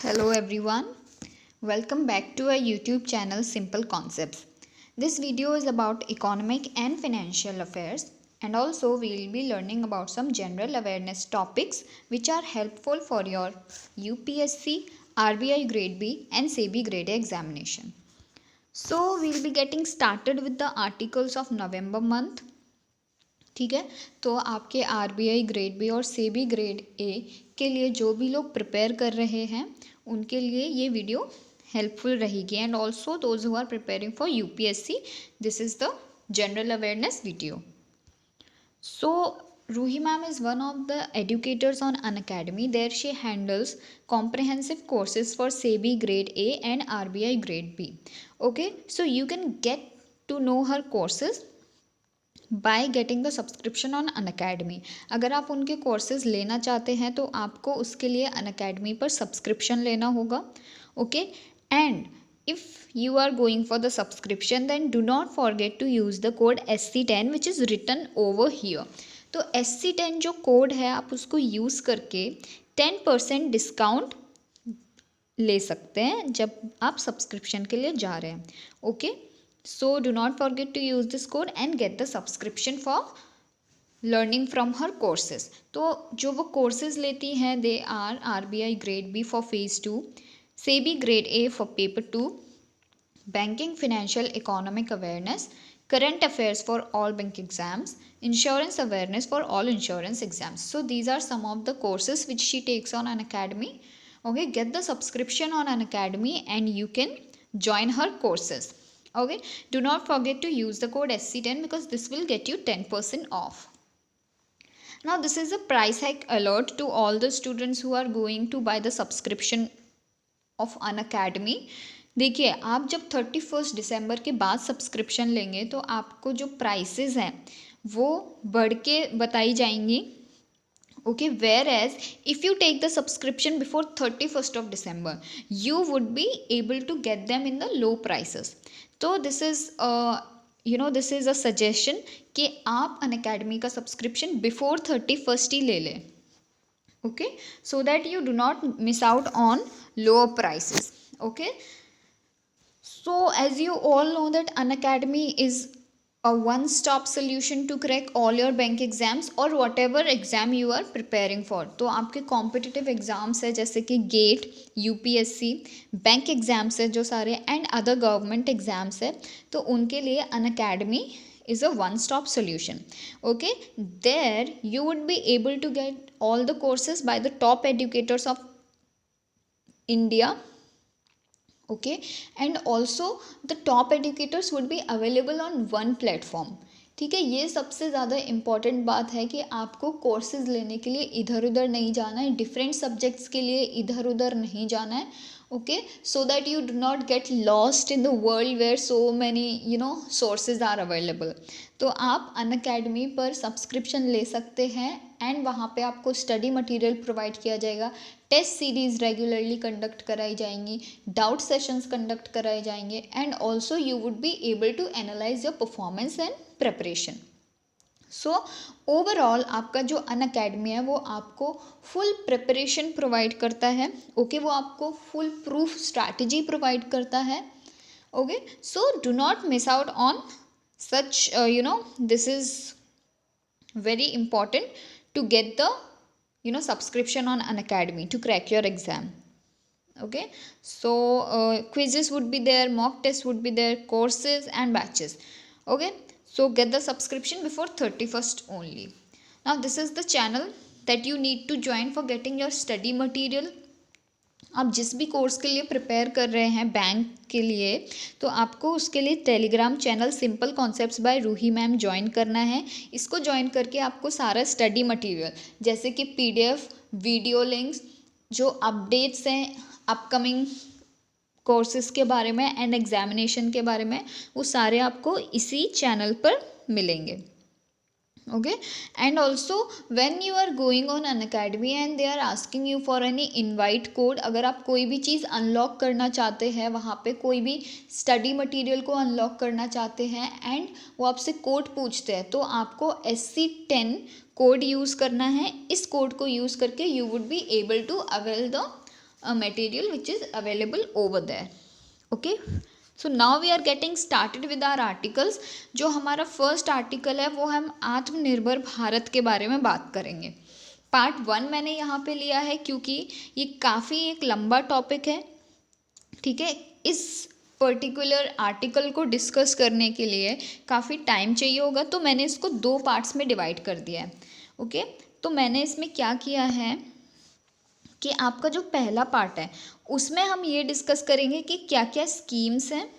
Hello everyone, welcome back to our YouTube channel Simple Concepts. This video is about economic and financial affairs, and also we will be learning about some general awareness topics which are helpful for your UPSC, RBI Grade B and SEBI Grade A examination. So we will be getting started with the articles of November month. ठीक है, तो आपके RBI grade B और SEBI grade A के लिए जो भी लोग प्रिपेयर कर रहे हैं उनके लिए ये वीडियो हेल्पफुल रहेगी. And also those who are preparing for UPSC, this is the general awareness video. So Ruhi ma'am is one of the educators on Unacademy. There she handles comprehensive courses for SEBI grade A and RBI grade B. Okay, so you can get to know her courses by getting the subscription on Unacademy. अगर आप उनके courses लेना चाहते हैं तो आपको उसके लिए अनअकैडमी पर सब्सक्रिप्शन लेना होगा. Okay, and if you are going for the subscription then do not forget to use the code SC10 which is written over here. तो SC10 जो कोड है आप उसको यूज़ करके 10% डिस्काउंट ले सकते हैं जब आप सब्सक्रिप्शन के लिए जा रहे हैं. Okay, so do not forget to use this code and get the subscription for learning from her courses. तो जो वो courses लेती हैं they are RBI grade B for phase 2, SEBI grade A for paper 2, banking financial economic awareness, current affairs for all bank exams, insurance awareness for all insurance exams. So these are some of the courses which she takes on Unacademy. Okay, get the subscription on Unacademy and you can join her courses. Okay, do not forget to use the code SC10 because this will get you 10% off. Now this is a price hike alert to all the students who are going to buy the subscription of Unacademy. देखिए, आप जब 31 दिसंबर के बाद subscription लेंगे तो आपको जो prices हैं वो बढ़ के बताई जाएंगी. Okay, whereas if you take the subscription before 31st of December, you would be able to get them in the low prices. तो this is this is a suggestion कि आप Unacademy का subscription before 31st ही ले लें. Okay, so that you do not miss out on lower prices. Okay, so as you all know that Unacademy is a one-stop solution to crack all your bank exams or whatever exam you are preparing for. तो आपके competitive exams है जैसे कि gate, UPSC, bank exams है जो सारे and other government exams है, तो उनके लिए Unacademy is a one-stop solution. Okay, there you would be able to get all the courses by the top educators of India. Okay, and also the top educators would be available on one platform. ठीक है, ये सबसे ज़्यादा important बात है कि आपको courses लेने के लिए इधर उधर नहीं जाना है, डिफरेंट सब्जेक्ट्स के लिए इधर उधर नहीं जाना है. Okay, so that you do not get lost in the world where so many sources are available. तो आप Unacademy पर सब्सक्रिप्शन ले सकते हैं एंड वहाँ पे आपको स्टडी मटेरियल प्रोवाइड किया जाएगा, टेस्ट सीरीज़ रेगुलरली कंडक्ट कराई जाएंगी, डाउट सेशंस कंडक्ट कराए जाएंगे and also you would be able to analyse your performance and preparation. So overall आपका जो Unacademy है वो आपको फुल प्रिपरेशन प्रोवाइड करता है. ओके, वो आपको फुल प्रूफ स्ट्रैटेजी प्रोवाइड करता है. Okay, so do not miss out on such this is very important to get the subscription on Unacademy to crack your exam. Okay, so quizzes would be there, mock tests would be there, courses and batches. Okay, so get the subscription before 31st only. Now this is the channel that you need to join for getting your study material. आप जिस भी course के लिए prepare कर रहे हैं bank के लिए, तो आपको उसके लिए Telegram channel simple concepts by Ruhi ma'am join करना है. इसको ज्वाइन करके आपको सारा स्टडी मटेरियल जैसे कि पीडीएफ, वीडियो लिंक्स, जो अपडेट्स हैं अपकमिंग कोर्सेज के बारे में एंड एग्जामिनेशन के बारे में, वो सारे आपको इसी चैनल पर मिलेंगे. Okay, and also when you are going on Unacademy and they are asking you for any invite code, अगर आप कोई भी चीज़ अनलॉक करना चाहते हैं, वहाँ पे कोई भी स्टडी मटेरियल को अनलॉक करना चाहते हैं एंड वो आपसे कोड पूछते हैं, तो आपको SC10 कोड यूज़ करना है. इस कोड को यूज़ करके you would be able to avail the material which is available over there. Okay, so now we are getting started with our articles. जो हमारा फर्स्ट आर्टिकल है वो हम आत्मनिर्भर भारत के बारे में बात करेंगे. पार्ट 1 मैंने यहाँ पे लिया है क्योंकि ये काफ़ी एक लंबा टॉपिक है. ठीक है, इस पर्टिकुलर आर्टिकल को डिस्कस करने के लिए काफ़ी टाइम चाहिए होगा, तो मैंने इसको 2 पार्ट्स में डिवाइड कर दिया है. ओके, तो मैंने इसमें क्या किया है कि आपका जो पहला पार्ट है उसमें हम ये डिस्कस करेंगे कि क्या क्या स्कीम्स हैं.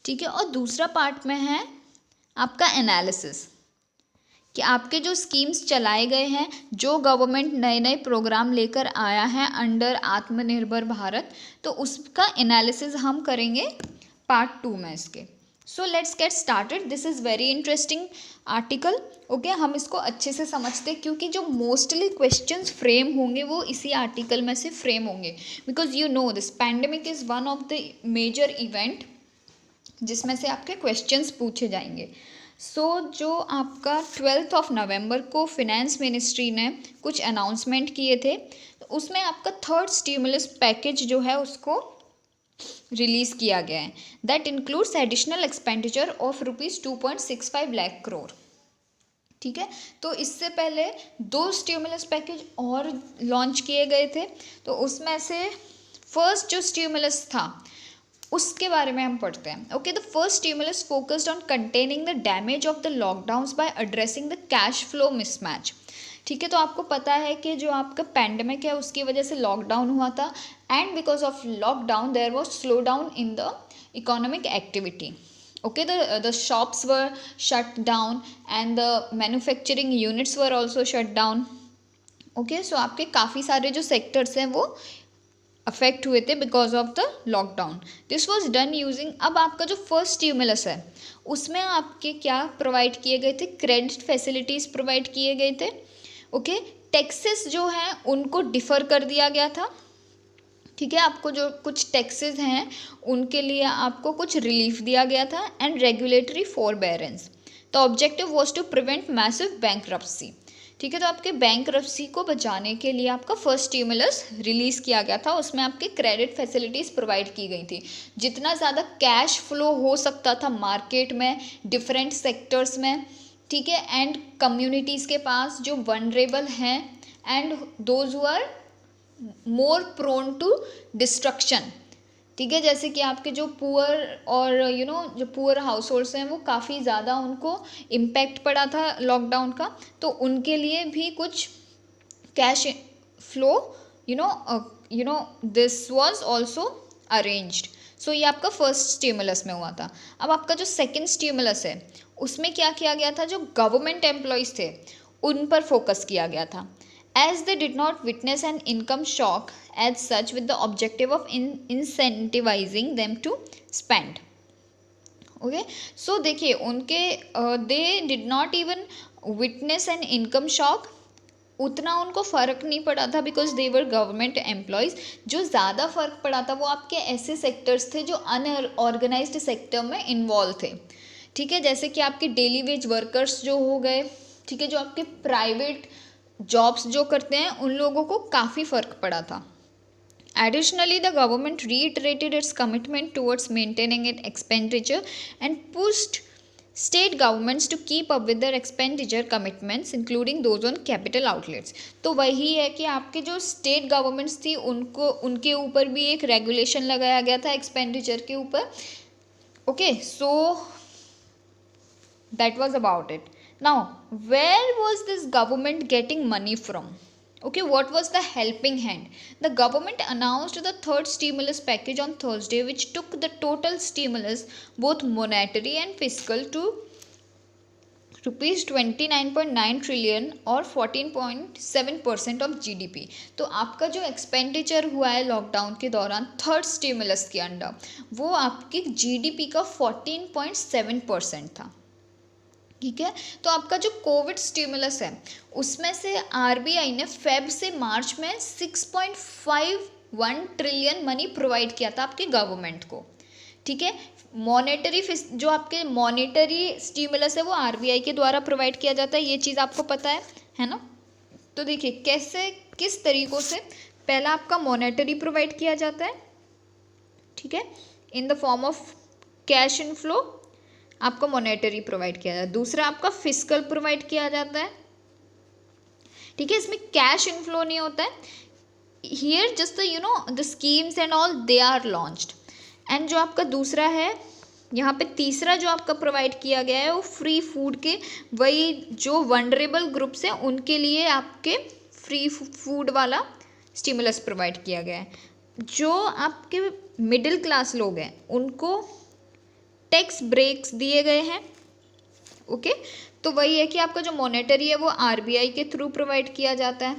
ठीक है, और दूसरा पार्ट में है आपका एनालिसिस कि आपके जो स्कीम्स चलाए गए हैं, जो गवर्नमेंट नए नए प्रोग्राम लेकर आया है अंडर आत्मनिर्भर भारत, तो उसका एनालिसिस हम करेंगे पार्ट 2 में इसके. So let's get started. This is very interesting article. Okay, हम इसको अच्छे से समझते हैं क्योंकि जो मोस्टली क्वेश्चंस फ्रेम होंगे वो इसी आर्टिकल में से फ्रेम होंगे. Because you know this pandemic is one of the major event जिसमें से आपके क्वेश्चंस पूछे जाएंगे. जो आपका 12 नवंबर को फिनेंस मिनिस्ट्री ने कुछ अनाउंसमेंट किए थे, तो उसमें आपका थर्ड स्टिमुलस पैकेज जो है उसको रिलीज़ किया गया है. That includes additional expenditure of ₹2.65 lakh crore. ठीक है, तो इससे पहले 2 स्टिमुलस पैकेज और लॉन्च किए गए थे. तो उसमें से फर्स्ट जो स्टिमुलस था उसके बारे में हम पढ़ते हैं. Okay, the first stimulus focused on containing the damage of the lockdowns by addressing the cash flow mismatch. ठीक है, तो आपको पता है कि जो आपका पैंडेमिक है उसकी वजह से लॉकडाउन हुआ था, and because of lockdown there was slow down in the economic activity. Okay, the shops were shut down and the manufacturing units were also shut down. Okay, so आपके काफ़ी सारे जो सेक्टर्स हैं वो अफेक्ट हुए थे because of the lockdown. This was done using. अब आपका जो फर्स्ट स्टिमुलस है उसमें आपके क्या प्रोवाइड किए गए थे? क्रेडिट फैसिलिटीज़ प्रोवाइड किए गए थे. ओके, टैक्सेस जो हैं उनको डिफ़र कर दिया गया था. ठीक है, आपको जो कुछ टैक्सेस हैं उनके लिए आपको कुछ रिलीफ दिया गया था, and regulatory forbearance. The objective was to prevent massive bankruptcy. ठीक है, तो आपके बैंकरप्सी को बचाने के लिए आपका फर्स्ट स्टिमुलस रिलीज़ किया गया था. उसमें आपके क्रेडिट फैसिलिटीज़ प्रोवाइड की गई थी. जितना ज़्यादा कैश फ्लो हो सकता था मार्केट में, डिफरेंट सेक्टर्स में. ठीक है, एंड कम्युनिटीज़ के पास जो वनरेबल हैं and those who are more prone to destruction. ठीक है, जैसे कि आपके जो पुअर और जो पुअर हाउस होल्ड्स हैं वो काफ़ी ज़्यादा उनको इम्पैक्ट पड़ा था लॉकडाउन का, तो उनके लिए भी कुछ cash flow this was also arranged. So ये आपका फर्स्ट स्टिमुलस में हुआ था. अब आपका जो सेकंड स्टिमुलस है उसमें क्या किया गया था? जो गवर्नमेंट एम्प्लॉयज़ थे उन पर फोकस किया गया था. As they did not witness an income shock as such, with the objective of incentivizing them to spend. Okay, so देखिए उनके they did not even witness an income shock. उतना उनको फ़र्क नहीं पड़ा था because they were government employees. जो ज़्यादा फ़र्क पड़ा था वो आपके ऐसे सेक्टर्स थे जो अनऑर्गेनाइज्ड सेक्टर में इन्वॉल्व थे. ठीक है, जैसे कि आपके डेली वेज वर्कर्स जो हो गए. ठीक है, जो आपके प्राइवेट जॉब्स जो करते हैं उन लोगों को काफ़ी फ़र्क पड़ा था. Additionally the government reiterated its commitment towards maintaining it expenditure and pushed state governments to keep up with their expenditure commitments including those on capital outlets. तो वही है कि आपके जो स्टेट गवर्नमेंट्स थी उनके ऊपर भी एक रेगुलेशन लगाया गया था एक्सपेंडिचर के ऊपर. Okay, so that was about it. Now, where was this government getting money from? Okay, what was the helping hand? The government announced the third stimulus package on Thursday, which took the total stimulus, both monetary and fiscal, to ₹29.9 trillion और 14.7% of GDP. तो आपका जो expenditure हुआ है lockdown के दौरान third stimulus के under, वो आपकी GDP का 14.7% था. ठीक है, तो आपका जो कोविड स्टिमुलस है उसमें से RBI ने फेब से मार्च में 6.51 ट्रिलियन मनी प्रोवाइड किया था आपके गवर्नमेंट को. ठीक है, जो आपके मॉनेटरी स्टिमुलस है वो RBI के द्वारा प्रोवाइड किया जाता है. ये चीज़ आपको पता है ना. तो देखिए किस तरीक़ों से पहला आपका मॉनेटरी प्रोवाइड किया जाता है, ठीक है, in the form of cash inflow आपको मॉनेटरी प्रोवाइड किया जाता है। दूसरा आपका फिस्कल प्रोवाइड किया जाता है, ठीक है, इसमें कैश इनफ्लो नहीं होता है। Here just the schemes and all they are launched. And जो आपका दूसरा है, यहाँ पे तीसरा जो आपका प्रोवाइड किया गया है वो फ्री फूड के, वही जो वनरेबल ग्रुप्स हैं उनके लिए आपके फ्री फूड वाला स्टिमुलस प्रोवाइड किया गया है। जो आपके मिडिल क्लास लोग हैं उनको टैक्स ब्रेक्स दिए गए हैं, ओके। तो वही है कि आपका जो मॉनेटरी है वो आरबीआई के थ्रू प्रोवाइड किया जाता है,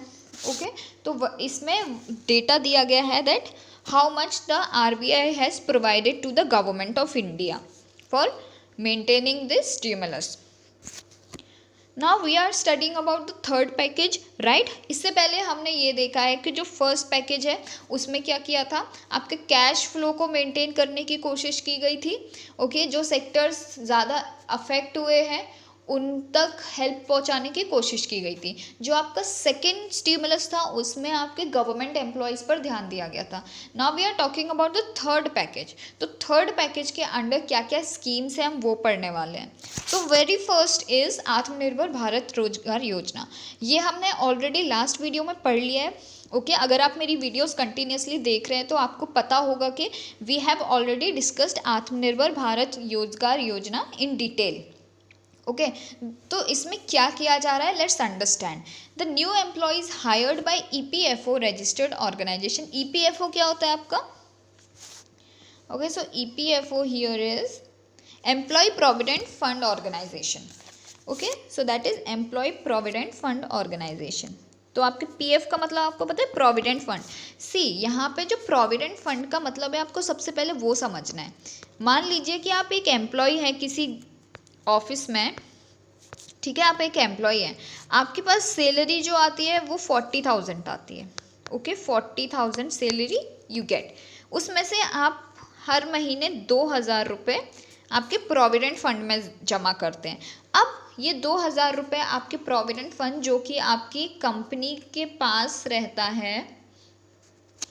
ओके। तो इसमें डेटा दिया गया है that how much the RBI has provided to the government of India for maintaining this stimulus. Now we are studying about the third package, right. इससे पहले हमने ये देखा है कि जो फर्स्ट पैकेज है उसमें क्या किया था, आपके कैश फ्लो को मेंटेन करने की कोशिश की गई थी, ओके। जो सेक्टर्स ज़्यादा अफेक्ट हुए हैं उन तक हेल्प पहुंचाने की कोशिश की गई थी। जो आपका सेकेंड स्टिमुलस था उसमें आपके गवर्नमेंट एम्प्लॉयज़ पर ध्यान दिया गया था। Now we are talking about the third package. तो थर्ड पैकेज के अंडर क्या क्या स्कीम्स हैं हम वो पढ़ने वाले हैं। तो वेरी फर्स्ट इज़ आत्मनिर्भर भारत रोजगार योजना। ये हमने ऑलरेडी लास्ट वीडियो में पढ़ लिया है, ओके। अगर आप मेरी वीडियोस कंटिन्यूसली देख रहे हैं तो आपको पता होगा कि वी हैव ऑलरेडी डिस्कस्ड आत्मनिर्भर भारत रोजगार योजना इन डिटेल, ओके। तो इसमें क्या किया जा रहा है, let's understand. The new employees hired by EPFO registered organisation. EPFO क्या होता है आपका, okay. So EPFO here is employee provident fund organisation, okay. So that is employee provident fund organisation. तो आपके पीएफ का मतलब आपको पता है, प्रोविडेंट फंड। सी यहाँ पे जो प्रोविडेंट फंड का मतलब है आपको सबसे पहले वो समझना है। मान लीजिए कि आप एक एम्प्लॉय हैं किसी ऑफिस में, ठीक है, आप एक एम्प्लॉय हैं, आपके पास सैलरी जो आती है वो 40,000 आती है, ओके। 40,000 salary you get. उसमें से आप हर महीने 2,000 रुपये आपके प्रोविडेंट फंड में जमा करते हैं। अब ये 2,000 रुपये आपके प्रोविडेंट फंड जो कि आपकी कंपनी के पास रहता है,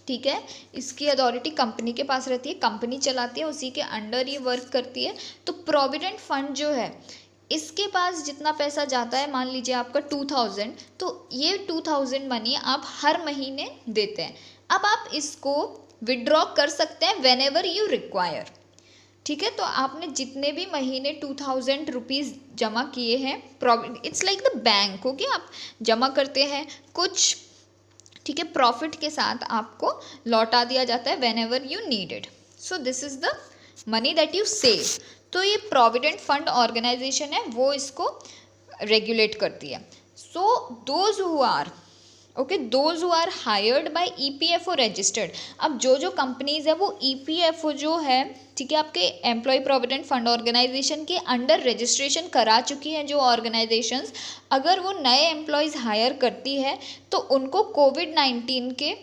ठीक है, इसकी अथॉरिटी कंपनी के पास रहती है, कंपनी चलाती है, उसी के अंडर ये वर्क करती है। तो प्रोविडेंट फंड जो है इसके पास जितना पैसा जाता है, मान लीजिए आपका 2,000, तो ये 2,000 मनी आप हर महीने देते हैं। अब आप इसको विड्रॉ कर सकते हैं वेन एवर यू रिक्वायर, ठीक है। तो आपने जितने भी महीने 2,000 रुपीज़ जमा किए हैं, it's like the bank, okay. आप जमा करते हैं कुछ, ठीक है, प्रॉफिट के साथ आपको लौटा दिया जाता है when ever you needed. So this is the money that you save. तो ये प्रोविडेंट फंड ऑर्गेनाइजेशन है वो इसको रेगुलेट करती है। So those who are, okay, those who are hired by EPFO registered. अब जो कंपनीज है वो ईपीएफओ जो है, ठीक है, आपके एम्प्लॉय प्रोविडेंट फंड ऑर्गेनाइजेशन के अंडर रजिस्ट्रेशन करा चुकी हैं जो ऑर्गेनाइजेशंस, अगर वो नए एम्प्लॉयज़ हायर करती है तो उनको कोविड-19 के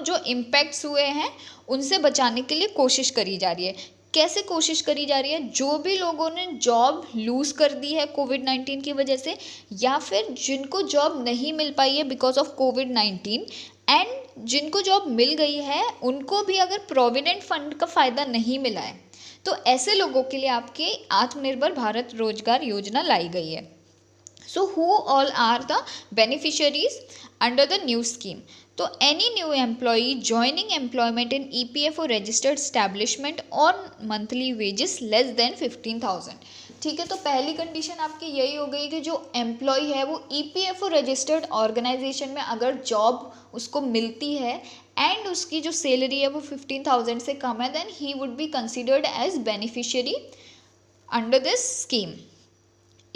जो इम्पैक्ट्स हुए हैं उनसे बचाने के लिए कोशिश करी जा रही है। कैसे कोशिश करी जा रही है, जो भी लोगों ने जॉब लूज़ कर दी है कोविड-19 की वजह से, या फिर जिनको जॉब नहीं मिल पाई है बिकॉज ऑफ कोविड-19, एंड जिनको जॉब मिल गई है उनको भी अगर प्रोविडेंट फंड का फ़ायदा नहीं मिला है, तो ऐसे लोगों के लिए आपकी आत्मनिर्भर भारत रोजगार योजना लाई गई है। So who all are the beneficiaries under the new scheme. तो any new employee joining employment in EPFO registered establishment on monthly wages less than 15,000, ठीक है। तो पहली कंडीशन आपकी यही हो गई कि जो एम्प्लॉय है वो ईपीएफओ रजिस्टर्ड ऑर्गेनाइजेशन में अगर जॉब उसको मिलती है एंड उसकी जो सैलरी है वो 15,000 से कम है, then he would be considered as beneficiary under this scheme.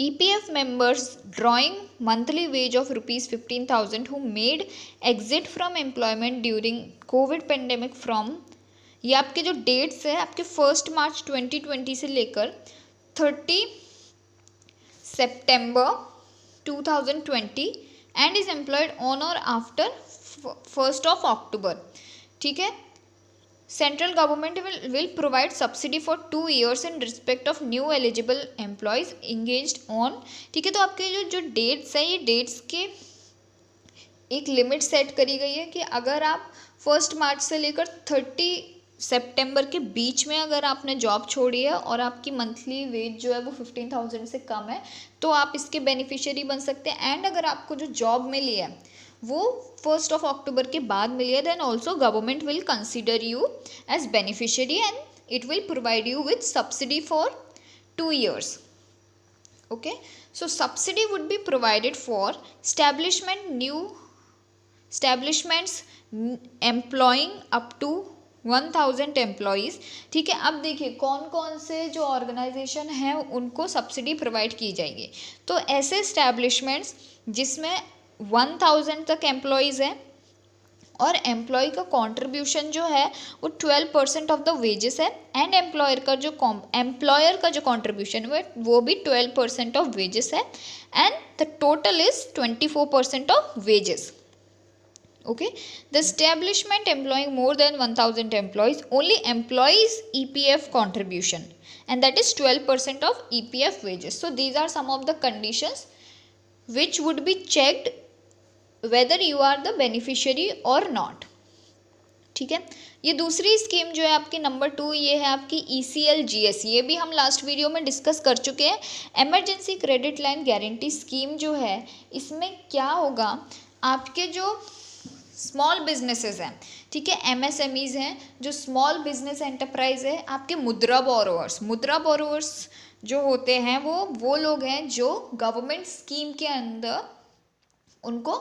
EPF members drawing monthly wage of rupees 15,000 who made exit from employment during COVID pandemic from, ये आपके जो डेट्स है आपके 1 मार्च 2020 से लेकर 30 सितंबर 2020 एंड इज एम्प्लॉयड ऑन और after 1 अक्टूबर, ठीक है। Central government will provide subsidy for 2 years in respect of new eligible employees engaged on, ठीक है। तो आपके जो डेट्स है ये डेट्स के एक लिमिट सेट करी गई है कि अगर आप 1 मार्च से लेकर 30 सितंबर के बीच में अगर आपने जॉब छोड़ी है और आपकी मंथली वेज जो है वो 15,000 से कम है तो आप इसके बेनिफिशियरी बन सकते हैं। एंड अगर आपको जो जॉब मिली है वो 1 अक्टूबर के बाद मिली है, then also government will consider you as beneficiary and it will provide you with subsidy for 2 years. Okay, so subsidy would be provided for establishments employing up to 1000 employees. ठीक है, अब देखिए कौन कौन से जो ऑर्गेनाइजेशन हैं उनको सब्सिडी प्रोवाइड की जाएगी। तो ऐसे इस्टेब्लिशमेंट्स जिसमें 1000 तक एम्प्लॉयज़ हैं और एम्प्लॉय का कंट्रीब्यूशन जो है वो 12% ऑफ द वेजेस है एंड एम्प्लॉयर का जो कंट्रीब्यूशन है वो भी 12% ऑफ वेजेस है and the total is 24% of wages. Okay, the establishment employing more than 1000 employees only employs EPF contribution and that is 12% of EPF wages. So these are some of the conditions which would be checked whether you are the beneficiary or not. ठीक है, ये दूसरी scheme जो है आपकी number 2 ये है आपकी ECLGS। ये भी हम लास्ट वीडियो में डिस्कस कर चुके हैं। Emergency credit line guarantee scheme जो है इसमें क्या होगा, आपके जो स्मॉल बिजनेसेस हैं, ठीक है, MSMEs हैं, जो स्मॉल बिजनेस एंटरप्राइज है, आपके मुद्रा बोरोवर्स जो होते हैं वो लोग हैं जो गवर्नमेंट स्कीम के अंदर उनको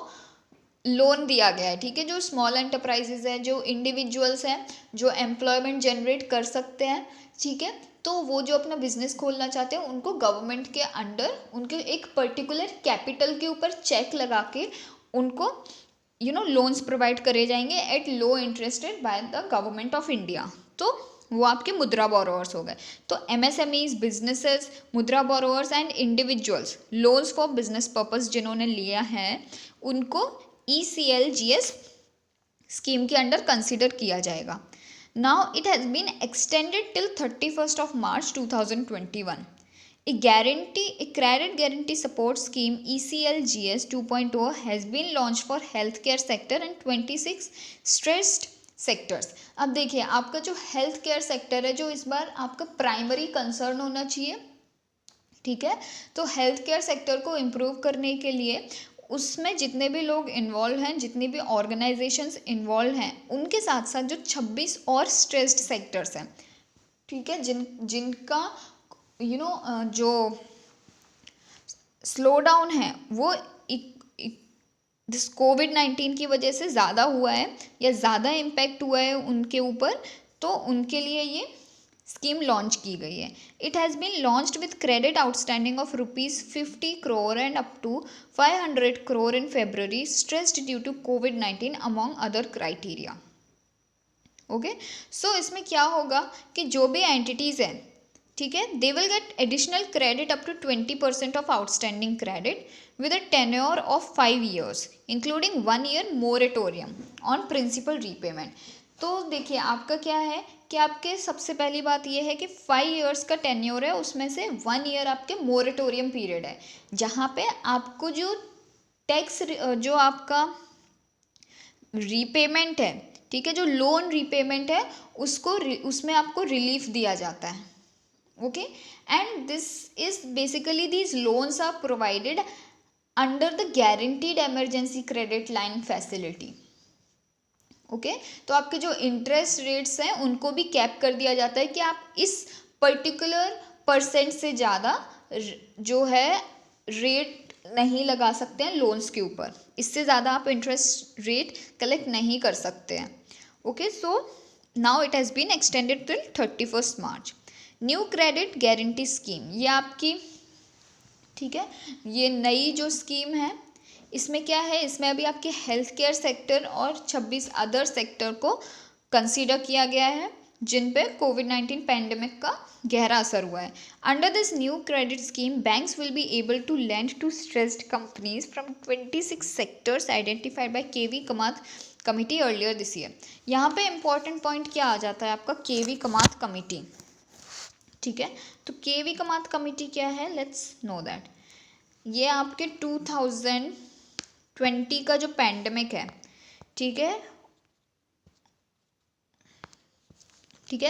लोन दिया गया है। ठीक है, जो स्मॉल एंटरप्राइजेज हैं, जो इंडिविजुअल्स हैं, जो एम्प्लॉयमेंट जनरेट कर सकते हैं, ठीक है, तो वो जो अपना बिजनेस खोलना चाहते हैं उनको गवर्नमेंट के अंडर उनके एक पर्टिकुलर कैपिटल के ऊपर चेक लगा के उनको लोन्स प्रोवाइड करे जाएंगे at low interest rate by the government of India. तो वो आपके मुद्रा बोरोवर्स हो गए। तो MSMEs, businesses, Mudra borrowers and individuals loans for business purpose जिन्होंने लिया है उनको ECLGS स्कीम के अंडर कंसिडर किया जाएगा। Now it has been extended till 31 March 2021। A credit guarantee support scheme ECLGS 2.0 has been launched for healthcare sector and 26 stressed sectors। अब देखिए आपका जो हेल्थ केयर सेक्टर है जो इस बार आपका प्राइमरी कंसर्न होना चाहिए। ठीक है, तो हेल्थ केयर सेक्टर को इम्प्रूव करने के लिए उसमें जितने भी लोग इन्वॉल्व हैं, जितनी भी ऑर्गेनाइजेशंस इन्वॉल्व हैं, उनके साथ साथ जो 26 और स्ट्रेस्ड सेक्टर्स हैं, ठीक है, जिनका जो स्लो डाउन है वो दिस कोविड-19 की वजह से ज़्यादा हुआ है या ज़्यादा इम्पैक्ट हुआ है उनके ऊपर, तो उनके लिए ये स्कीम लॉन्च की गई है। It has been launched with credit outstanding of ₹50 crore and up to 500 crore in February, stressed due to कोविड-19 among other criteria. Okay, so इसमें क्या होगा कि जो भी एंटिटीज़ हैं, ठीक है, they will get additional credit up to 20% of outstanding credit with a tenure of 5 years including 1 year moratorium on principal repayment. तो देखिए आपका क्या है कि आपके सबसे पहली बात यह है कि 5 years का टेन्योर है, उसमें से 1 year आपके मोरेटोरियम पीरियड है, जहाँ पे आपको जो टैक्स जो आपका रीपेमेंट है, ठीक है, जो लोन रीपेमेंट है उसमें आपको रिलीफ दिया जाता है। Okay, and this is basically these loans are provided under the guaranteed emergency credit line facility. Okay, तो आपके जो इंटरेस्ट रेट्स हैं उनको भी कैप कर दिया जाता है कि आप इस पर्टिकुलर परसेंट से ज़्यादा जो है रेट नहीं लगा सकते हैं लोन्स के ऊपर, इससे ज़्यादा आप इंटरेस्ट रेट कलेक्ट नहीं कर सकते हैं। Okay, so now it has been extended till 31 March। New credit guarantee scheme, ये आपकी, ठीक है, ये नई जो स्कीम है इसमें क्या है, इसमें अभी आपके हेल्थ केयर सेक्टर और 26 अदर सेक्टर को कंसीडर किया गया है जिन पे कोविड-19 पैंडेमिक का गहरा असर हुआ है। Under this new credit scheme banks will be able to lend to stressed companies from 26 sectors identified by KV Kamath committee earlier this year. यहाँ पे इम्पॉर्टेंट पॉइंट क्या आ जाता है आपका, KV कमात कमिटी। ठीक है, तो KV कमात कमिटी क्या है, लेट्स नो दैट। ये आपके 2000 20 का जो पैंडमिक है, ठीक है,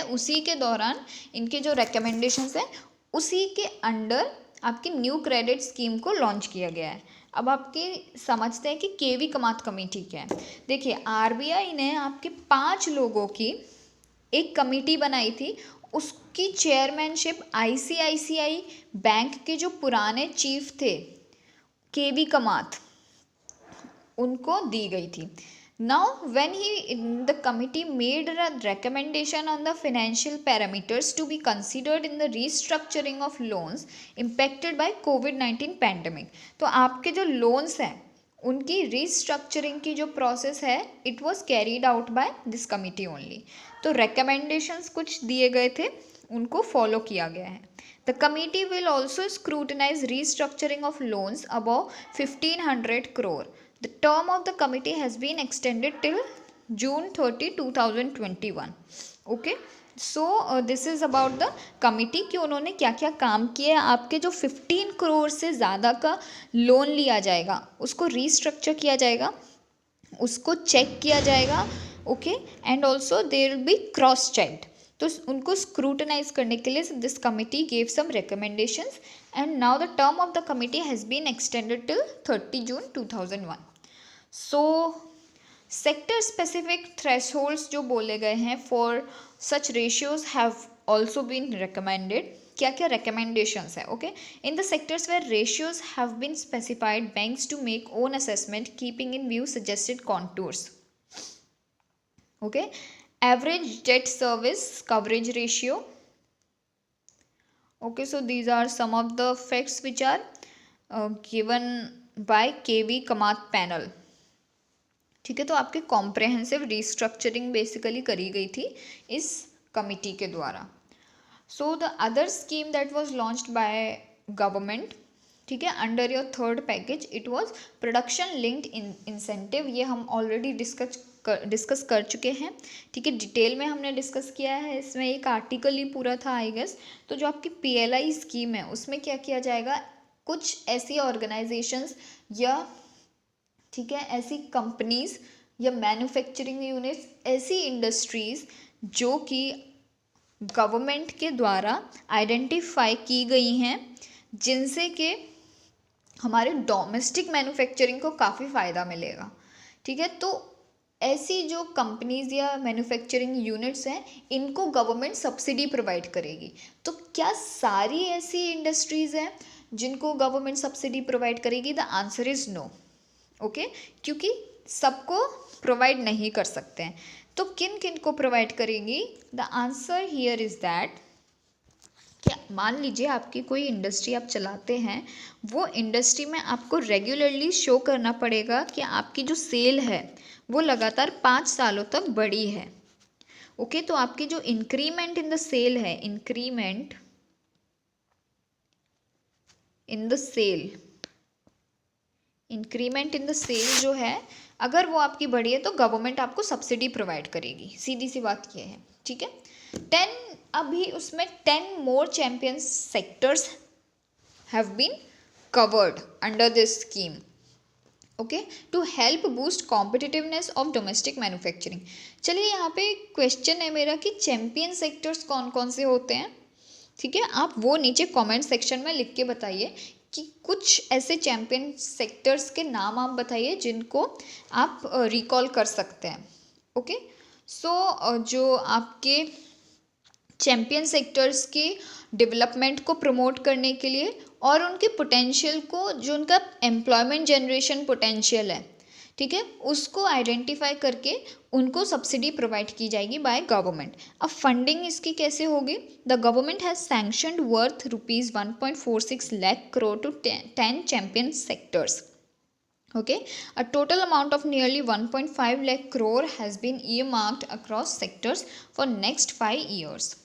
उसी के दौरान इनके जो रिकमेंडेशंस है उसी के अंडर आपकी न्यू क्रेडिट स्कीम को लॉन्च किया गया है। अब आपके समझते हैं कि केवी कमात कमेटी क्या है। देखिए, आरबीआई ने आपके 5 लोगों की एक कमेटी बनाई थी, उसकी चेयरमैनशिप आईसीआईसीआई बैंक के जो पुराने चीफ थे केवी कमात, उनको दी गई थी। Now, when the committee made a recommendation on the financial parameters to be considered in the restructuring of loans impacted by COVID-19 pandemic, तो आपके जो loans हैं उनकी restructuring की जो process है it was carried out by this committee only। तो recommendations कुछ दिए गए थे, उनको follow किया गया है। The committee will also scrutinize restructuring of loans above 1500 crore। The term of the committee has been extended till June 30, 2021. Okay, so this is about the committee कि उन्होंने क्या क्या काम किए। आपके जो 15 करोड़ से ज़्यादा का लोन लिया जाएगा उसको रीस्ट्रक्चर किया जाएगा, उसको चेक किया जाएगा। Okay, and also there will be cross checked. तो उनको स्क्रूटनाइज करने के लिए this committee gave some recommendations and now the term of the committee has been extended till 30 June 2001। So sector specific thresholds जो बोले गए हैं for such ratios have also been recommended. क्या क्या रिकमेंडेशंस है? Okay, in the sectors where ratios have been specified banks to make own assessment keeping in view suggested contours. Okay, average debt service coverage ratio। okay, so these are some of the facts which are given by KV Kamath panel। ठीक है, तो आपके comprehensive restructuring basically करी गई थी इस committee के द्वारा। So the other scheme that was launched by government, ठीक है, under your third package, it was production linked incentive. ये हम ऑलरेडी डिस्कस कर चुके हैं, ठीक है, डिटेल में हमने डिस्कस किया है। इसमें एक आर्टिकल ही पूरा था आई गेस। तो जो आपकी पीएलआई स्कीम है उसमें क्या किया जाएगा, कुछ ऐसी ऑर्गेनाइजेशंस या ठीक है ऐसी कंपनीज या मैन्युफैक्चरिंग यूनिट्स, ऐसी इंडस्ट्रीज जो कि गवर्नमेंट के द्वारा आइडेंटिफाई की गई हैं, जिनसे कि हमारे डोमेस्टिक मैन्युफैक्चरिंग को काफ़ी फ़ायदा मिलेगा। ठीक है, तो ऐसी जो कंपनीज या मैन्युफैक्चरिंग यूनिट्स हैं इनको गवर्नमेंट सब्सिडी प्रोवाइड करेगी। तो क्या सारी ऐसी इंडस्ट्रीज़ हैं जिनको गवर्नमेंट सब्सिडी प्रोवाइड करेगी? The answer is no. Okay, क्योंकि सबको प्रोवाइड नहीं कर सकते हैं। तो किन किन को प्रोवाइड करेंगी? The answer here is that, क्या मान लीजिए आपकी कोई इंडस्ट्री आप चलाते हैं, वो इंडस्ट्री में आपको रेगुलरली शो करना पड़ेगा कि आपकी जो सेल है वो लगातार 5 सालों तक बढ़ी है। ओके, तो आपकी जो इंक्रीमेंट इन द सेल है, इंक्रीमेंट इन द सेल जो है, अगर वो आपकी बढ़ी है तो गवर्नमेंट आपको सब्सिडी प्रोवाइड करेगी। सीधी सी बात ये है। ठीक है, 10 more champion sectors have been covered under this scheme. Okay, to help boost competitiveness of domestic manufacturing. चलिए, यहाँ पे क्वेश्चन है मेरा कि चैंपियन सेक्टर्स कौन कौन से होते हैं। ठीक है, आप वो नीचे कमेंट सेक्शन में लिख के बताइए कि कुछ ऐसे चैंपियन सेक्टर्स के नाम आप बताइए जिनको आप रिकॉल कर सकते हैं। ओके, सो जो आपके चैंपियन सेक्टर्स की डेवलपमेंट को प्रमोट करने के लिए और उनके पोटेंशियल को, जो उनका एम्प्लॉयमेंट जनरेशन पोटेंशियल है, ठीक है, उसको आइडेंटिफाई करके उनको सब्सिडी प्रोवाइड की जाएगी बाय गवर्नमेंट। अब फंडिंग इसकी कैसे होगी? The government has sanctioned worth ₹1.46 lakh crore to 10 champion sectors. Okay, a total amount of nearly 1.5 lakh crore has been earmarked across sectors for next 5 years.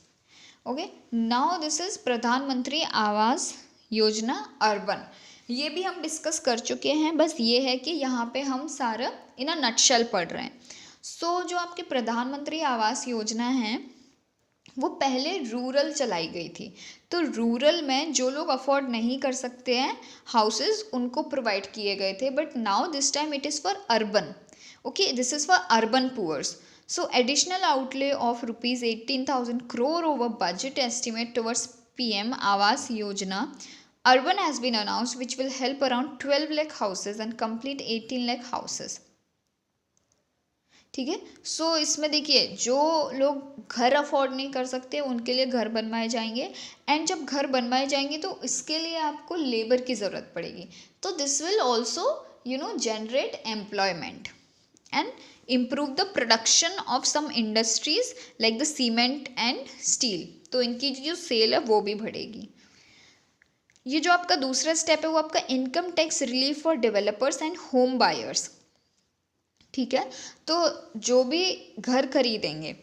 Okay, now this is प्रधानमंत्री Awas Yojana urban. ये भी हम discuss कर चुके हैं, बस ये है कि यहाँ पे हम सारा इन अ नटशेल पढ़ रहे हैं। सो जो आपके प्रधानमंत्री आवास योजना है वो पहले रूरल चलाई गई थी। तो रूरल में जो लोग अफोर्ड नहीं कर सकते हैं हाउसेस, उनको प्रोवाइड किए गए थे, but now this time it is for urban. Okay, this is for urban poors. So additional outlay of rupees 18,000 crore over budget estimate towards PM Awas Yojana urban has been announced, which will help around 12 lakh houses and complete 18 lakh houses. ठीक है. सो इसमें देखिए, जो लोग घर afford नहीं कर सकते उनके लिए घर बनवाए जाएंगे, एंड जब घर बनवाए जाएंगे तो इसके लिए आपको लेबर की ज़रूरत पड़ेगी. तो this will also generate employment and improve the production of some industries like the cement and steel. तो इनकी जो सेल है वो भी बढ़ेगी. ये जो आपका दूसरा स्टेप है वो आपका income tax relief for developers and home buyers. ठीक है. तो जो भी घर खरीदेंगे,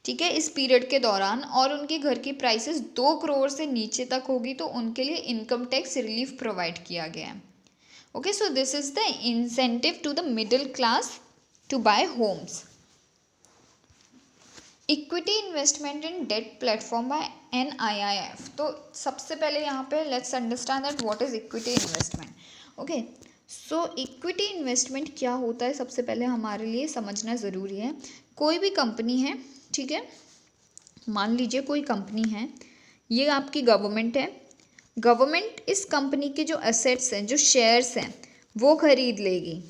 ठीक है, इस पीरियड के दौरान, और उनके घर की प्राइसेस 2 करोड़ से नीचे तक होगी, तो उनके लिए इनकम टैक्स रिलीफ प्रोवाइड किया गया है. Okay, so this is the incentive to the middle class to buy homes. Equity investment in debt platform by NIIF. तो सबसे पहले यहाँ पे let's understand that what is equity investment. Okay, so equity investment क्या होता है सबसे पहले हमारे लिए समझना ज़रूरी है. कोई भी कंपनी है, ठीक है, मान लीजिए कोई कंपनी है, ये आपकी गवर्नमेंट है. गवर्नमेंट इस कंपनी के जो एसेट्स हैं, जो शेयर्स हैं, वो खरीद लेगी.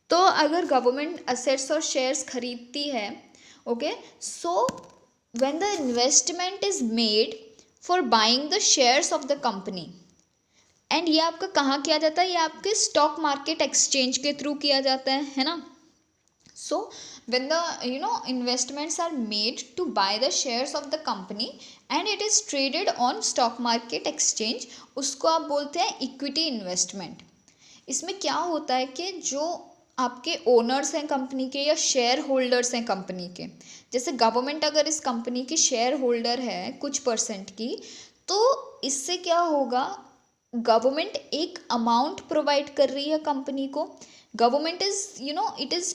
तो अगर गवर्नमेंट असेट्स और शेयर्स खरीदती है, okay, so when the investment is made for buying the shares of the company, and ये आपका कहाँ किया जाता है, ये आपके स्टॉक मार्केट एक्सचेंज के थ्रू किया जाता है ना. So when the investments are made to buy the shares of the company and it is traded on stock market exchange, उसको आप बोलते हैं इक्विटी इन्वेस्टमेंट. इसमें क्या होता है कि जो आपके ओनर्स हैं कंपनी के या शेयर होल्डर्स हैं कंपनी के, जैसे गवर्नमेंट अगर इस कंपनी की शेयर होल्डर है कुछ परसेंट की, तो इससे क्या होगा, गवर्नमेंट एक अमाउंट प्रोवाइड कर रही है कंपनी को. Government is it is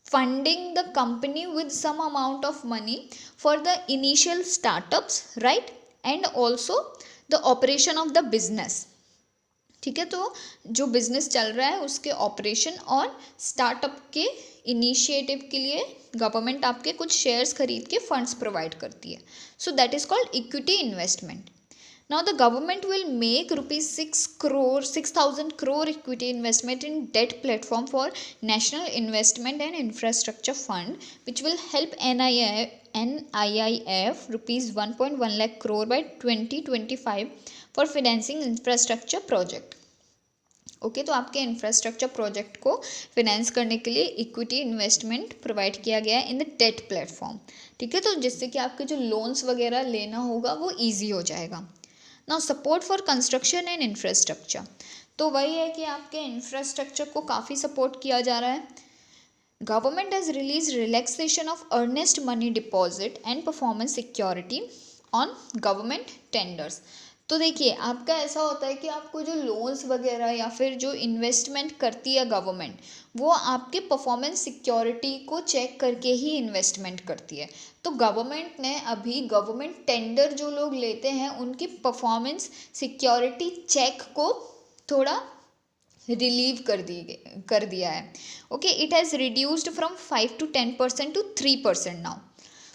funding the company with some amount of money for the initial startups, right, and also the operation of the business. ठीक है. तो जो बिजनेस चल रहा है उसके ऑपरेशन और स्टार्टअप के इनिशिएटिव के लिए गवर्नमेंट आपके कुछ शेयर्स खरीद के फंड्स प्रोवाइड करती है. सो that is called equity investment. Now the government will make ₹6,000 crore equity investment in debt platform for National Investment and Infrastructure Fund, which will help NIIF ₹1.1 lakh crore by 2025 for financing infrastructure project. Okay, तो आपके infrastructure project को finance करने के लिए equity investment provide किया गया है in the date platform. ठीक है. तो जिससे कि आपके जो लोन्स वगैरह लेना होगा वो ईजी हो जाएगा. Now support for construction and infrastructure. तो वही है कि आपके इंफ्रास्ट्रक्चर को काफ़ी सपोर्ट किया जा रहा है. Government has release relaxation of earnest money deposit and performance security on government tenders. तो देखिए, आपका ऐसा होता है कि आपको जो लोन्स वगैरह या फिर जो इन्वेस्टमेंट करती है गवर्नमेंट, वो आपके परफॉर्मेंस सिक्योरिटी को चेक करके ही इन्वेस्टमेंट करती है. तो गवर्नमेंट ने अभी गवर्नमेंट टेंडर जो लोग लेते हैं उनकी परफॉर्मेंस सिक्योरिटी चेक को थोड़ा रिलीव कर दिया है. Okay, it has reduced from 5 to 10% to 3% now.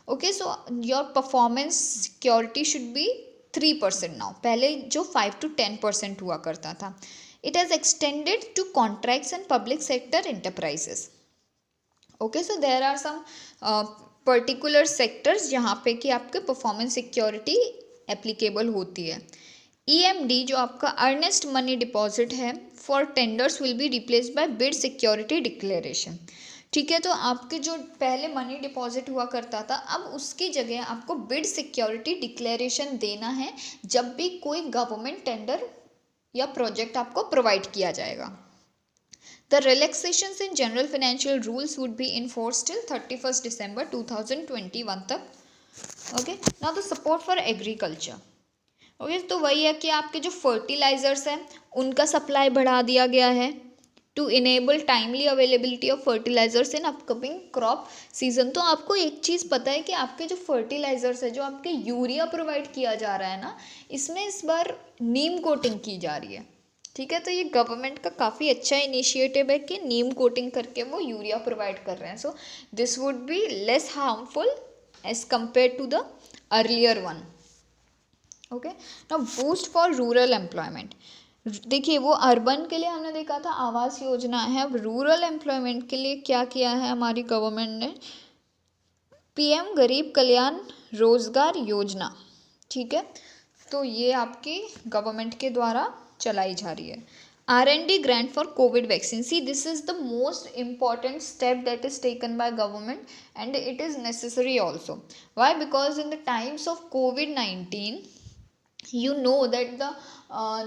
Okay, so your performance security should be 3% now. पहले जो 5 to 10% हुआ करता था. It has extended to contracts and public sector enterprises. Okay, so there are some particular sectors जहाँ पे कि आपके performance security applicable होती है. EMD जो आपका अर्नेस्ट मनी डिपॉजिट है for tenders will be replaced by bid security declaration. ठीक है. तो आपके जो पहले मनी डिपॉजिट हुआ करता था, अब उसकी जगह आपको बिड सिक्योरिटी डिक्लेरेशन देना है जब भी कोई गवर्नमेंट टेंडर या प्रोजेक्ट आपको प्रोवाइड किया जाएगा. The relaxations in general financial rules would be in force till 31 December 2021 तक. Okay, now the support for agriculture. Okay, तो वही है कि आपके जो फर्टिलाइजर्स हैं उनका सप्लाई बढ़ा दिया गया है. To enable timely availability of fertilisers in upcoming crop season. तो आपको एक चीज़ पता है कि आपके जो फर्टिलाइजर्स है, जो आपके यूरिया प्रोवाइड किया जा रहा है ना, इसमें इस बार नीम कोटिंग की जा रही है। ठीक है, तो ये गवर्नमेंट का काफ़ी अच्छा इनिशिएटिव है कि नीम कोटिंग करके वो यूरिया प्रोवाइड कर रहे हैं। So this would be less harmful as compare to the earlier one. Okay, now boost for rural employment. देखिए, वो अर्बन के लिए हमने देखा था आवास योजना है, अब रूरल एम्प्लॉयमेंट के लिए क्या किया है हमारी गवर्नमेंट ने, पीएम गरीब कल्याण रोजगार योजना। ठीक है, तो ये आपकी गवर्नमेंट के द्वारा चलाई जा रही है। R&D grant for COVID vaccine. See, this is the most important step that is taken by government and it is necessary also. Why? Because in the times of COVID-19, you know that the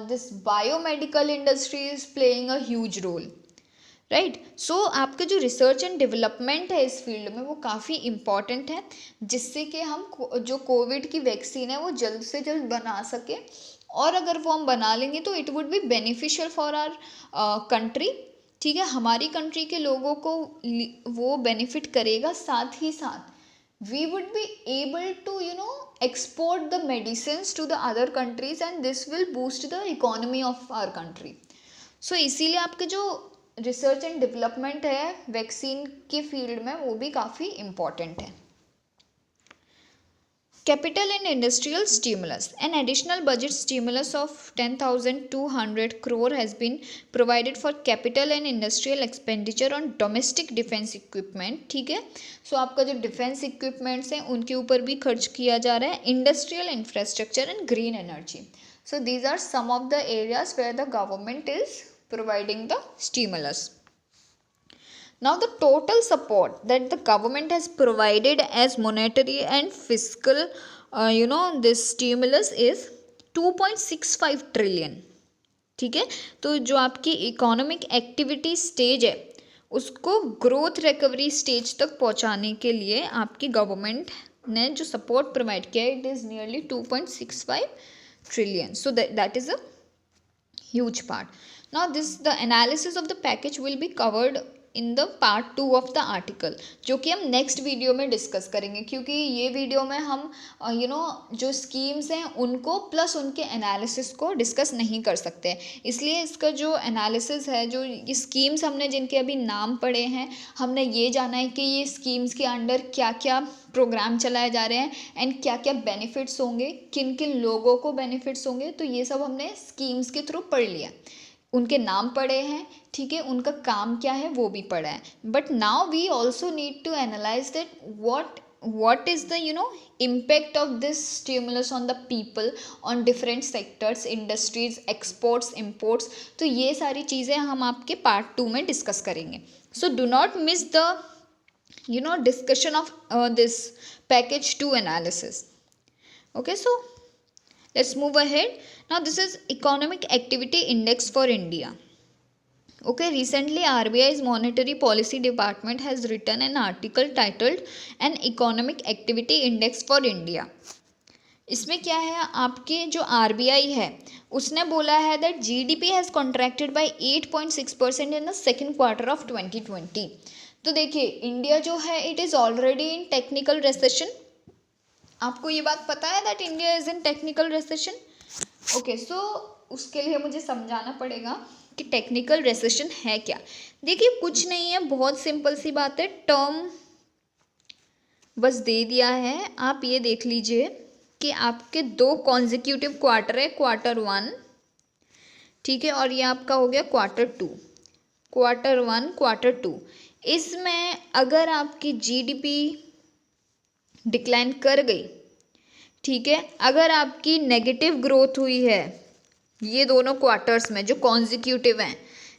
this biomedical industry is playing a huge role. Right, so आपके जो research and development है इस field में वो काफ़ी important है, जिससे कि हम जो कोविड की वैक्सीन है वो जल्द से जल्द बना सके, और अगर वो हम बना लेंगे तो it would be beneficial for our country. ठीक है, हमारी कंट्री के लोगों को वो बेनिफिट करेगा, साथ ही साथ we would be able to export the medicines to the other countries and this will boost the economy of our country. So इसीलिए आपके जो रिसर्च एंड डेवलपमेंट है वैक्सीन के फील्ड में वो भी काफ़ी इम्पॉर्टेंट है। Capital and industrial stimulus. An additional budget stimulus of 10,200 crore has been provided for capital and industrial expenditure on domestic defense equipment. ठीक है, सो आपका जो डिफेंस इक्विपमेंट्स हैं उनके ऊपर भी खर्च किया जा रहा है, industrial infrastructure and green energy. So these are some of the areas where the government is providing the stimulus. Now the total support that the government has provided as monetary and fiscal this stimulus is 2.65 trillion. ठीक है, तो जो आपकी economic activity stage है उसको growth recovery stage तक पहुंचाने के लिए आपकी गवर्नमेंट ने जो सपोर्ट प्रोवाइड किया है it is nearly 2.65 trillion. So that is a huge part. Now the analysis of the package will be covered in the part 2 of the article, जो कि हम नेक्स्ट वीडियो में डिस्कस करेंगे, क्योंकि ये वीडियो में हम जो स्कीम्स हैं उनको प्लस उनके एनालिसिस को डिस्कस नहीं कर सकते, इसलिए इसका जो एनालिसिस है, जो ये स्कीम्स हमने जिनके अभी नाम पढ़े हैं, हमने ये जाना है कि ये स्कीम्स के अंडर क्या क्या प्रोग्राम चलाए जा रहे हैं एंड क्या क्या बेनिफिट्स होंगे, किन किन लोगों को बेनिफिट्स होंगे, तो ये सब हमने स्कीम्स के थ्रू पढ़ लिया, उनके नाम पढ़े हैं, ठीक है, उनका काम क्या है वो भी पढ़ा है। But now we also need to analyse that what is the impact of this stimulus on the people, on different sectors, industries, exports, imports। तो ये सारी चीज़ें हम आपके पार्ट 2 में डिस्कस करेंगे। So do not miss the discussion of this package 2 analysis. Okay, so let's move ahead. Now this is economic activity index for India. Okay, recently RBI's monetary policy department has written an article titled an economic activity index for India. इसमें क्या है, आपके जो RBI है उसने बोला है that GDP has contracted by 8.6% in the second quarter of 2020. तो देखिए, इंडिया जो है it is already in technical recession. आपको ये बात पता है that India is in technical recession? Okay, so उसके लिए मुझे समझाना पड़ेगा कि टेक्निकल रिसेशन है क्या। देखिए, कुछ नहीं है, बहुत सिंपल सी बात है, टर्म बस दे दिया है। आप ये देख लीजिए कि आपके 2 कॉन्जिक्यूटिव क्वार्टर है, क्वार्टर 1, ठीक है, और ये आपका हो गया क्वार्टर 2, क्वार्टर 1, क्वार्टर 2। इसमें अगर आपकी जीडीपी डिक्लाइन कर गई, ठीक है, अगर आपकी नेगेटिव ग्रोथ हुई है, ये दोनों क्वार्टर्स में जो कॉन्जिक्यूटिव हैं,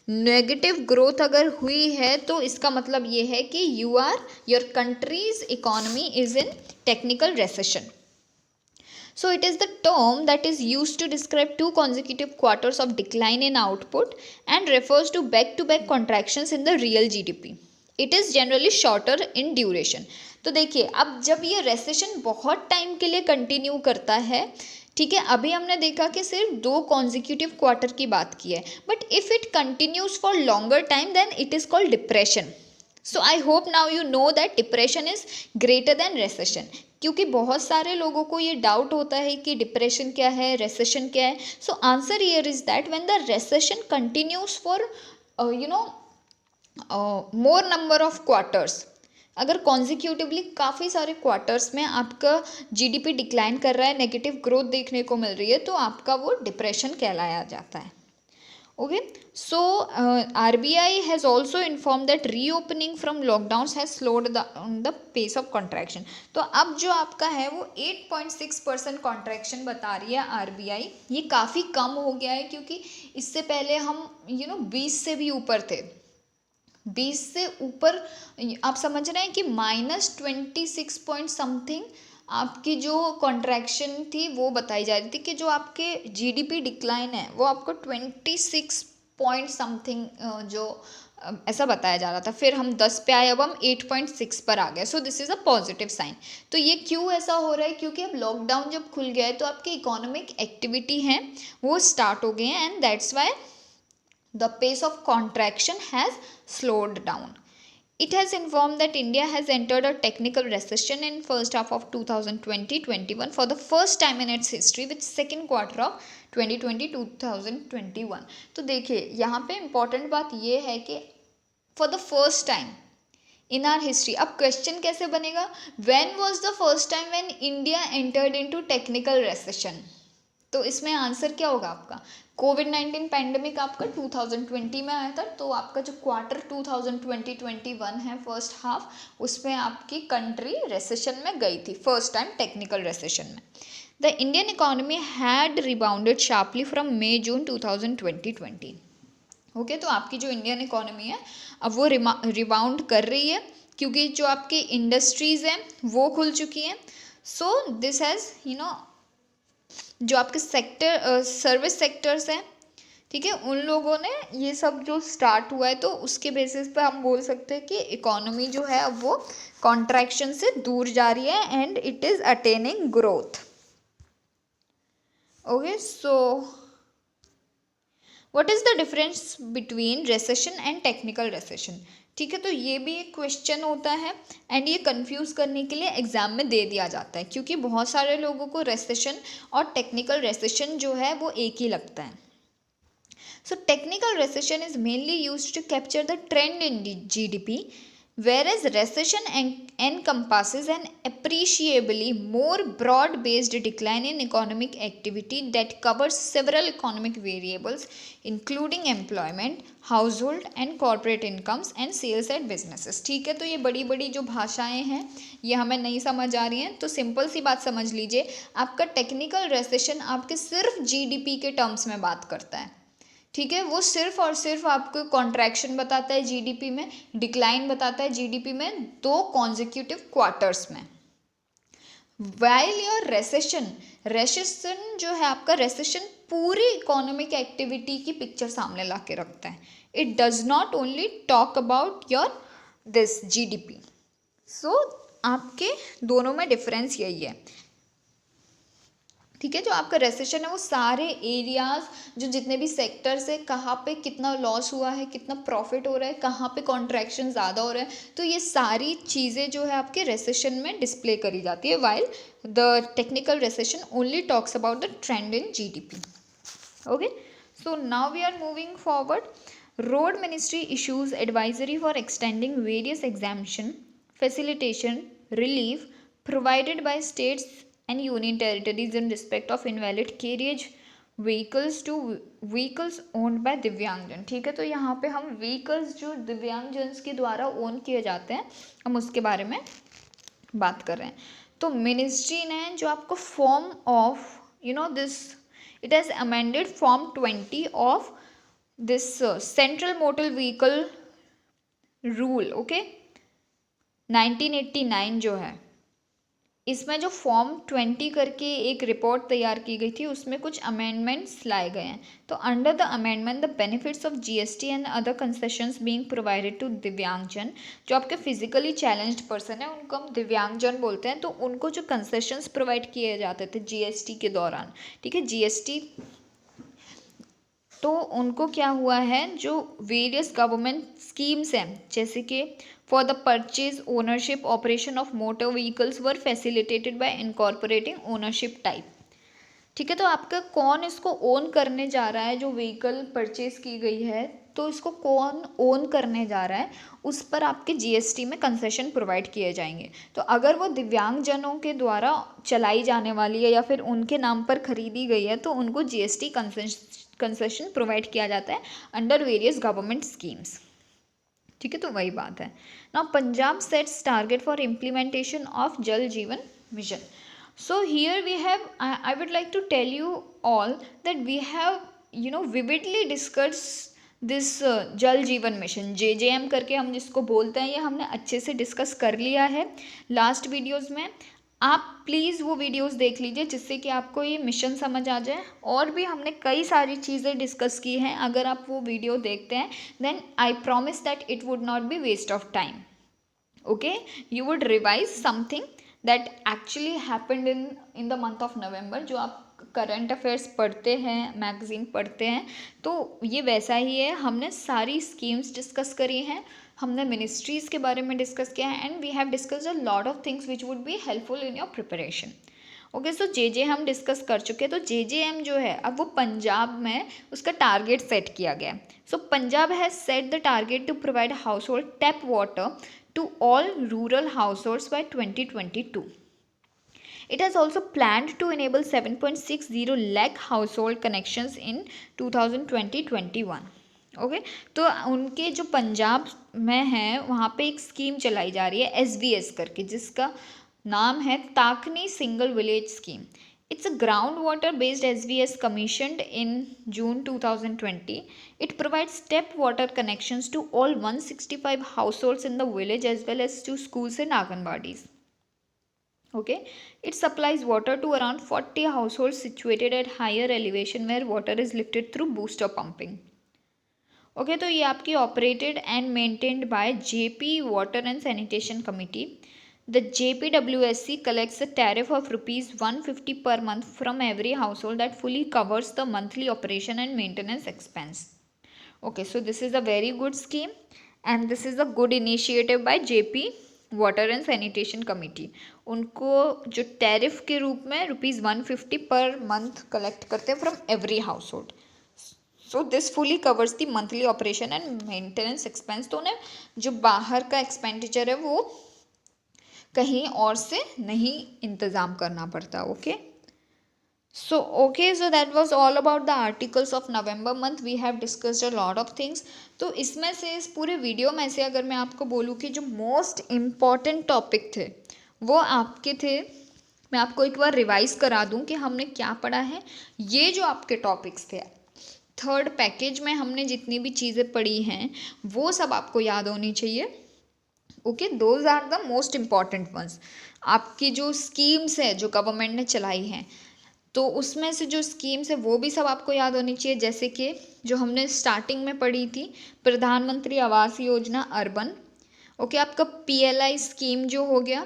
नेगेटिव ग्रोथ अगर हुई है तो इसका मतलब ये है कि your country's economy is in technical recession. So it is the term that is used to describe 2 consecutive quarters of decline in output and refers to back-to-back contractions in the real GDP. It is generally shorter in duration. तो देखिए अब जब ये recession बहुत time के लिए continue करता है, ठीक है, अभी हमने देखा कि सिर्फ 2 कॉन्जिक्यूटिव क्वार्टर की बात की है, but if it continues for longer time then it is called depression. So I hope now you know that depression is greater than recession, क्योंकि बहुत सारे लोगों को ये डाउट होता है कि डिप्रेशन क्या है, रेसेशन क्या है। So answer here is that when the recession continues for more number of quarters, अगर कॉन्जिक्यूटिवली काफ़ी सारे क्वार्टर्स में आपका जीडीपी डिक्लाइन कर रहा है, नेगेटिव ग्रोथ देखने को मिल रही है, तो आपका वो डिप्रेशन कहलाया जाता है। Okay, so RBI has also inform that reopening from lockdown has slowed the pace of contraction. तो अब जो आपका है वो 8.6% कॉन्ट्रैक्शन बता रही है आरबीआई। ये काफ़ी कम हो गया है, क्योंकि इससे पहले हम 20 से भी ऊपर थे। 20 से ऊपर आप समझ रहे हैं कि -26 पॉइंट समथिंग आपकी जो कॉन्ट्रैक्शन थी वो बताई जा रही थी, कि जो आपके जीडीपी डिक्लाइन है वो आपको 26 पॉइंट समथिंग जो ऐसा बताया जा रहा था। फिर हम 10 पे आए, अब हम 8.6 पर आ गए। So this is a positive sign. तो ये क्यों ऐसा हो रहा है? क्योंकि अब लॉकडाउन जब खुल गया है तो आपकी इकोनॉमिक एक्टिविटी हैं वो स्टार्ट हो गए हैं, and that's why the pace of contraction has slowed down. It has informed that India has entered a technical recession in first half of 2020-21 for the first time in its history, with second quarter of 2020-2021. तो देखिए यहाँ पे important बात ये है कि for the first time in our history. अब question कैसे बनेगा? When was the first time when India entered into technical recession? तो इसमें आंसर क्या होगा आपका? कोविड-19 पैंडमिक आपका 2020 में आया था, तो आपका जो क्वार्टर 2020-21 है फर्स्ट हाफ, उसमें आपकी कंट्री रेसेशन में गई थी फर्स्ट टाइम टेक्निकल रेसेशन में। The Indian economy had rebounded sharply from May June 2020। Okay, तो आपकी जो इंडियन इकोनॉमी है अब वो रिबाउंड कर रही है, क्योंकि जो आपकी इंडस्ट्रीज़ हैं वो खुल चुकी हैं। सो दिस हैज़ जो आपके सेक्टर सर्विस सेक्टर्स हैं, ठीक है, उन लोगों ने ये सब जो स्टार्ट हुआ है, तो उसके बेसिस पे हम बोल सकते हैं कि इकोनॉमी जो है अब वो कॉन्ट्रैक्शन से दूर जा रही है and it is attaining growth. Okay, so what is the difference between recession and technical recession? ठीक है, तो ये भी एक क्वेश्चन होता है, एंड ये कंफ्यूज करने के लिए एग्जाम में दे दिया जाता है, क्योंकि बहुत सारे लोगों को रेसेशन और टेक्निकल रेसेशन जो है वो एक ही लगता है। So technical recession is mainly used to capture the trend in GDP, whereas recession encompasses an appreciably more broad-based decline in economic activity that covers several economic variables, including employment, household and corporate incomes and sales at businesses. ठीक है, तो ये बड़ी बड़ी जो भाषाएं हैं ये हमें नहीं समझ आ रही हैं, तो सिंपल सी बात समझ लीजिए, आपका टेक्निकल रेसेशन आपके सिर्फ जीडीपी के टर्म्स में बात करता है। ठीक है, वो सिर्फ और सिर्फ आपको कॉन्ट्रैक्शन बताता है जीडीपी में, डिक्लाइन बताता है जीडीपी में 2 कॉन्जिक्यूटिव क्वार्टर्स में। वाइल योर रेसेशन जो है आपका, रेसेशन पूरी इकोनॉमिक एक्टिविटी की पिक्चर सामने ला के रखता है। It does not only talk about your this GDP. So आपके दोनों में डिफरेंस यही है। ठीक है, जो आपका रेसेशन है वो सारे एरियाज, जो जितने भी सेक्टर्स है, कहाँ पे कितना लॉस हुआ है, कितना प्रॉफिट हो रहा है, कहाँ पे कॉन्ट्रैक्शन ज़्यादा हो रहा है, तो ये सारी चीज़ें जो है आपके रेसेशन में डिस्प्ले करी जाती है, while the technical recession only talks about the trend in GDP. Okay, so now we are moving forward. Road ministry issues advisory for extending various exemption, facilitation, relief provided by states and union territories in respect of invalid carriage vehicles to vehicles owned by दिव्यांगजन। ठीक है, तो यहाँ पे हम vehicles जो दिव्यांगजन के द्वारा ओन किए जाते हैं, हम उसके बारे में बात कर रहे हैं। तो मिनिस्ट्री ने जो आपको form of this, it has amended form 20 of this central motor vehicle rule, okay, 1989 जो है, इसमें जो फॉर्म 20 करके एक रिपोर्ट तैयार की गई थी उसमें कुछ अमेंडमेंट्स लाए गए हैं। तो under the amendment the benefits of GST and other concessions being provided to दिव्यांगजन, जो आपके फिजिकली चैलेंज्ड पर्सन है उनको हम दिव्यांगजन बोलते हैं, तो उनको जो कंसेशंस प्रोवाइड किए जाते थे जीएसटी के दौरान, ठीक है, जीएसटी, तो उनको क्या हुआ है, जो वेरियस गवर्नमेंट स्कीम्स हैं जैसे कि for the purchase ownership operation of motor vehicles were facilitated bye incorporating ownership type, ठीक है। तो आपका कौन इसको ओन करने जा रहा है, जो व्हीकल परचेज की गई है तो इसको कौन ओन करने जा रहा है, उस पर आपके जीएसटी में कंसेशन प्रोवाइड किए जाएंगे। तो अगर वो दिव्यांगजनों के द्वारा चलाई जाने वाली है या फिर उनके नाम पर खरीदी गई है तो उनको जीएसटी कंसेशन प्रोवाइड किया जाता है अंडर वेरियस गवर्नमेंट स्कीम्स, ठीक है। तो वही बात है। Now Punjab sets target for implementation of Jal Jeevan mission. So here we have, I would like to tell you all that we have vividly discuss this Jal Jeevan mission, JJM करके हम जिसको बोलते हैं, ये हमने अच्छे से डिस्कस कर लिया है लास्ट वीडियोज़ में। आप प्लीज़ वो वीडियोस देख लीजिए जिससे कि आपको ये मिशन समझ आ जाए। और भी हमने कई सारी चीज़ें डिस्कस की हैं, अगर आप वो वीडियो देखते हैं then I promise that it would not be waste of time, okay. You would revise something that actually happened in the month of November. जो आप करंट अफेयर्स पढ़ते हैं, मैगजीन पढ़ते हैं, तो ये वैसा ही है। हमने सारी स्कीम्स डिस्कस करी हैं, हमने मिनिस्ट्रीज़ के बारे में डिस्कस किया है, and we have discussed a lot of things which would be helpful in your preparation, okay. So JJ हम डिस्कस कर चुके हैं। तो JJM जो है अब वो पंजाब में उसका टारगेट सेट किया गया है। So Punjab has set the target to provide household tap water to all rural households by 2022. It has also planned to enable 7.60 lakh household connections in 2020-21. Okay, तो उनके जो पंजाब में है वहाँ पे एक स्कीम चलाई जा रही है SVS करके, जिसका नाम है ताकनी single village scheme. It's a groundwater based SVS commissioned in June 2020. It provides tap water connections to all 165 households in the village as well as to schools and Anganwadis. Okay, it supplies water to around 40 households situated at higher elevation where water is lifted through booster pumping. Okay, तो ये आपकी operated and maintained by JP Water and Sanitation Committee. The JPWSC collects a tariff of rupees 150 per month from every household that fully covers the monthly operation and maintenance expense. Okay, so this is a very good scheme and this is a good initiative by JP water and sanitation committee. उनको जो tariff के रूप में ₹150 per month collect करते हैं from every house hold. So this fully covers the monthly operation and maintenance expense. तो उन्हें जो बाहर का एक्सपेंडिचर है वो कहीं और से नहीं इंतज़ाम करना पड़ता, okay. So that was all about the articles of November month. We have discussed a lot of things. तो इसमें से, इस पूरे वीडियो में से अगर मैं आपको बोलूँ कि जो मोस्ट इम्पॉर्टेंट टॉपिक थे वो आपके थे, मैं आपको एक बार रिवाइज करा दूँ कि हमने क्या पढ़ा है। ये जो आपके टॉपिक्स थे, थर्ड पैकेज में हमने जितनी भी चीज़ें पढ़ी हैं वो सब आपको याद होनी चाहिए, okay. Those are the most important ones. आपकी जो स्कीम्स है जो गवर्नमेंट ने चलाई हैं, तो उसमें से जो स्कीम्स है वो भी सब आपको याद होनी चाहिए। जैसे कि जो हमने स्टार्टिंग में पढ़ी थी, प्रधानमंत्री आवास योजना अर्बन, ओके, आपका PLI स्कीम जो हो गया,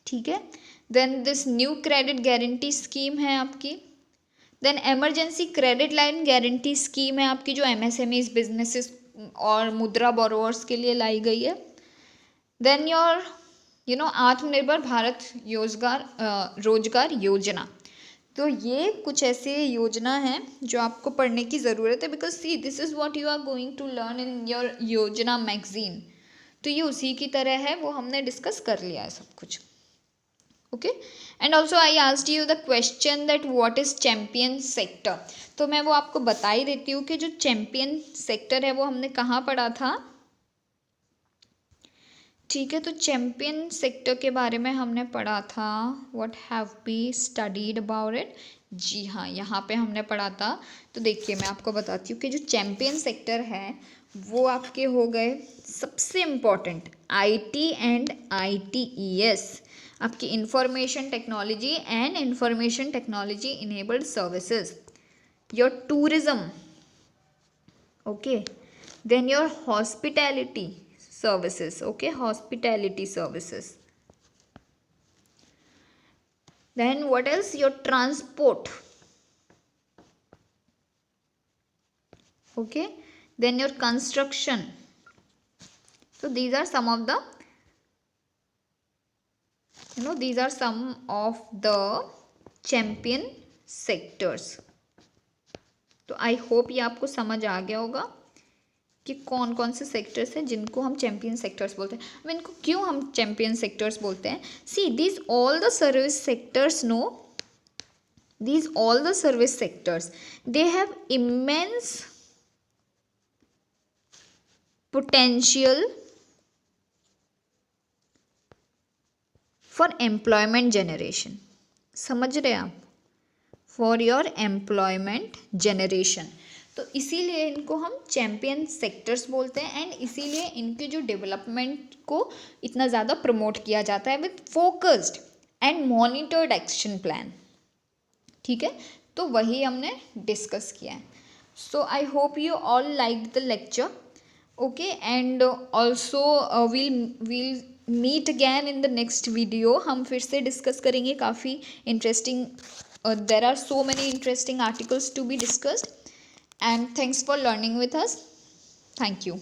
ठीक है। Then this new credit guarantee scheme है आपकी। Then emergency credit line guarantee scheme है आपकी, जो MSMEs बिजनेसेस और मुद्रा बोरोवर्स के लिए लाई गई है। देन योर आत्मनिर्भर भारत रोजगार योजना। तो ये कुछ ऐसे योजना है जो आपको पढ़ने की ज़रूरत है, because see this is what you are going to learn in your Yojana magazine. तो ये उसी की तरह है, वो हमने डिस्कस कर लिया है सब कुछ, okay. And also I asked you the question that what is champion sector. तो मैं वो आपको बता ही देती हूँ कि जो चैम्पियन सेक्टर है वो हमने कहाँ पढ़ा था, ठीक है। तो चैम्पियन सेक्टर के बारे में हमने पढ़ा था, what have we studied about it. जी हाँ, यहाँ पे हमने पढ़ा था। तो देखिए मैं आपको बताती हूँ कि जो चैम्पियन सेक्टर है वो आपके हो गए सबसे इम्पॉर्टेंट IT एंड ITES, आपकी information technology and information technology enabled services, your tourism, okay, then your hospitality services, okay, hospitality services, then what else, your transport, okay, then your construction. So these are some of the, these are some of the champion sectors. तो I hope ये आपको समझ आ गया होगा कि कौन कौन से सेक्टर्स हैं जिनको हम चैम्पियन सेक्टर्स बोलते हैं। अब इनको क्यों हम चैम्पियन सेक्टर्स बोलते हैं? See this all the service sectors no, these all the service sectors, they have immense potential for employment generation. समझ रहे हैं आप? For your employment generation. तो इसीलिए इनको हम चैम्पियन सेक्टर्स बोलते हैं एंड इसीलिए इनके जो डेवलपमेंट को इतना ज़्यादा प्रमोट किया जाता है with focused and monitored action plan. ठीक है, तो वही हमने डिस्कस किया है। So I hope you all like the lecture, okay, and also we'll meet again in the next video. हम फिर से डिस्कस करेंगे काफ़ी interesting, there are so many interesting articles to be discussed, and thanks for learning with us. Thank you.